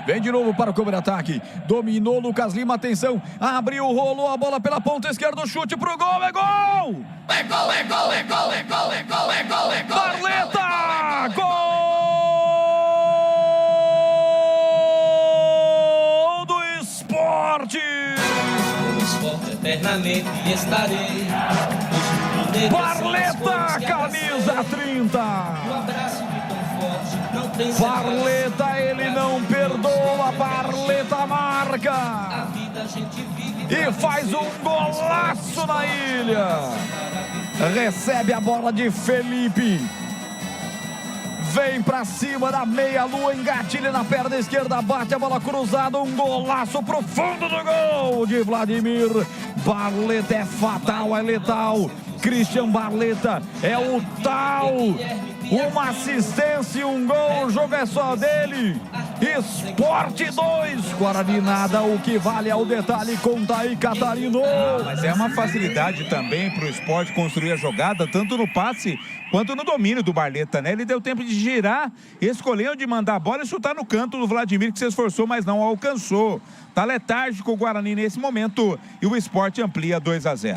Vem de novo para o contra-ataque. Dominou Lucas Lima, atenção. Abriu, rolou a bola pela ponta esquerda, chute pro gol, é gol! É gol, é gol, é gol, é gol, é gol, é gol, é gol. Barleta! Gol do Sport! No esporte eternamente estarei. Barleta, camisa 30. Um abraço de tão forte, não tem Barleta, ele não perdoa, Barleta marca. a vida a gente vive E faz um golaço na ilha. Recebe a bola de Felipe. Vem pra cima da meia-lua, engatilha na perna esquerda, bate a bola cruzada, um golaço pro fundo do gol de Vladimir. Barleta é fatal, é letal. Christian Barleta é o tal. Uma assistência e um gol, o jogo é só dele. Sport 2, Guarani nada, o que vale é o detalhe, conta aí, Catarino. Mas é uma facilidade também para o Sport construir a jogada, tanto no passe quanto no domínio do Barleta, né? Ele deu tempo de girar, escolher onde mandar a bola e chutar no canto do Vladimir, que se esforçou, mas não alcançou. Tá letárgico o Guarani nesse momento e o Sport amplia 2-0.